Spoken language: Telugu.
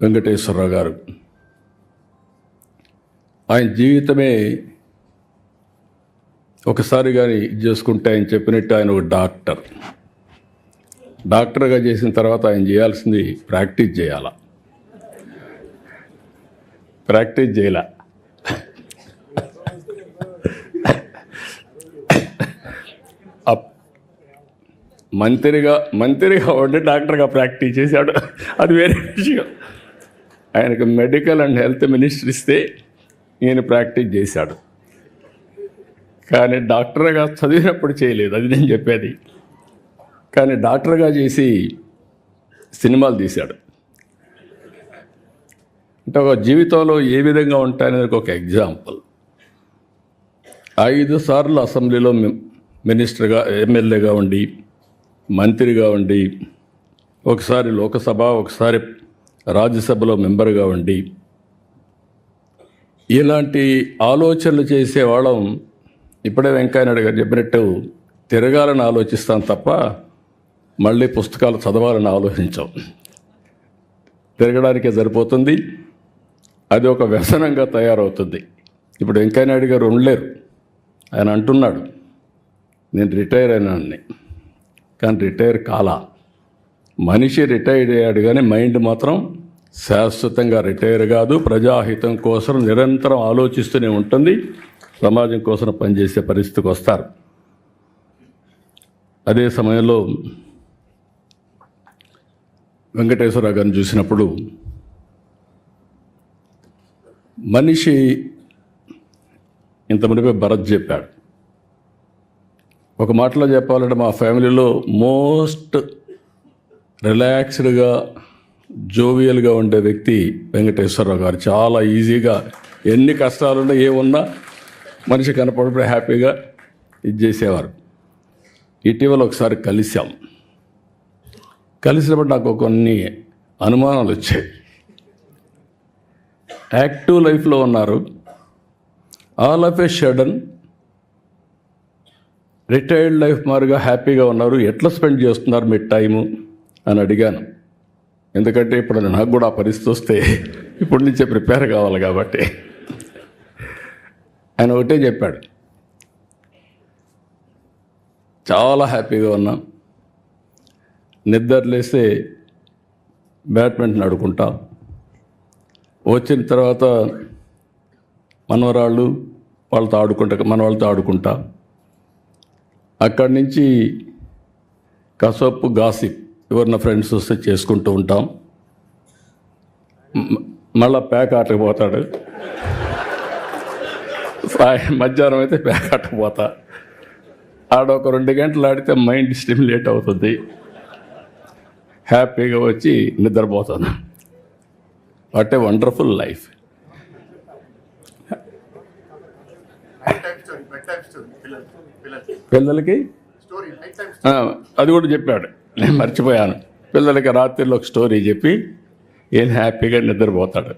వెంకటేశ్వరరావు గారు. ఆయన జీవితమే ఒకసారి కానీ చేసుకుంటే ఆయన చెప్పినట్టు ఆయన ఒక డాక్టర్గా చేసిన తర్వాత ఆయన చేయాల్సింది ప్రాక్టీస్ చేయాల. ప్రాక్టీస్ చేయాల. మంత్రిగా ఉండి డాక్టర్గా ప్రాక్టీస్ చేశాడు, అది వేరే విషయం. ఆయనకు మెడికల్ అండ్ హెల్త్ మినిస్టర్ ఇస్తే ఈయన ప్రాక్టీస్ చేశాడు, కానీ డాక్టర్గా చదివినప్పుడు చేయలేదు, అది నేను చెప్పేది. కానీ డాక్టర్గా చేసి సినిమాలు తీశాడు. అంటే ఒక జీవితంలో ఏ విధంగా ఉంటాయనేది ఒక ఎగ్జాంపుల్. 5 సార్లు అసెంబ్లీలో మినిస్టర్గా, ఎమ్మెల్యేగా ఉండి, మంత్రిగా ఉండి, ఒకసారి లోకసభ, ఒకసారి రాజ్యసభలో మెంబర్గా ఉండి, ఇలాంటి ఆలోచనలు చేసేవాళ్ళం ఇప్పుడే వెంకయ్యనాయుడు గారు చెప్పినట్టు తిరగాలని ఆలోచిస్తాం తప్ప మళ్ళీ పుస్తకాలు చదవాలని ఆలోచించాం. తిరగడానికే సరిపోతుంది, అది ఒక వ్యసనంగా తయారవుతుంది. ఇప్పుడు వెంకయ్యనాయుడు గారు ఉండలేరు. ఆయన అంటున్నాడు, నేను రిటైర్ అయినాన్ని, కానీ రిటైర్ కాలా. మనిషి రిటైర్ అయ్యాడు కానీ మైండ్ మాత్రం శాశ్వతంగా రిటైర్ కాదు. ప్రజాహితం కోసం నిరంతరం ఆలోచిస్తూనే ఉంటుంది. సమాజం కోసం పనిచేసే పరిస్థితికి వస్తారు. అదే సమయంలో వెంకటేశ్వరరావు గారిని చూసినప్పుడు మనిషి ఇంతమంది భరత్ చెప్పాడు. ఒక మాటలో చెప్పాలంటే మా ఫ్యామిలీలో మోస్ట్ రిలాక్స్డ్గా, జోవియల్గా ఉండే వ్యక్తి వెంకటేశ్వరరావు గారు. చాలా ఈజీగా ఎన్ని కష్టాలున్నా ఏమున్నా మనిషి కనపడినప్పుడు హ్యాపీగా ఇది చేసేవారు. ఇటీవల ఒకసారి కలిసినప్పుడు నాకు కొన్ని అనుమానాలు వచ్చాయి. యాక్టివ్ లైఫ్లో ఉన్నారు, all of A sudden retired life మారుగా హ్యాపీగా ఉన్నారు, ఎట్లా స్పెండ్ చేస్తున్నారు మీ టైము అని అడిగాను. ఎందుకంటే ఇప్పుడు నాకు కూడా ఆ పరిస్థితి వస్తే ఇప్పటి నుంచే ప్రిపేర్ కావాలి కాబట్టి. ఆయన ఒకటే చెప్పాడు, చాలా హ్యాపీగా ఉన్నాం, నిద్రలేస్తే బ్యాడ్మింటన్ ఆడుకుంటా, వచ్చిన తర్వాత మనవరాళ్ళు వాళ్ళతో ఆడుకుంటా, అక్కడి నుంచి కసపు గాసిప్ ఎవరిన ఫ్రెండ్స్ వస్తే చేసుకుంటూ ఉంటాం. మళ్ళా ప్యాక్ ఆటకు పోతాడు, మధ్యాహ్నం అయితే ప్యాక్ ఆటకు పోతా, ఆడొక 2 గంటలు ఆడితే మైండ్ స్టిమ్యులేట్ అవుతుంది, హ్యాపీగా వచ్చి నిద్రపోతాను. What a wonderful life. పిల్లలకి అది కూడా చెప్పాడు, నేను మర్చిపోయాను. పిల్లలకి రాత్రిలో ఒక స్టోరీ చెప్పి ఈయన హ్యాపీగా నిద్రపోతాడు.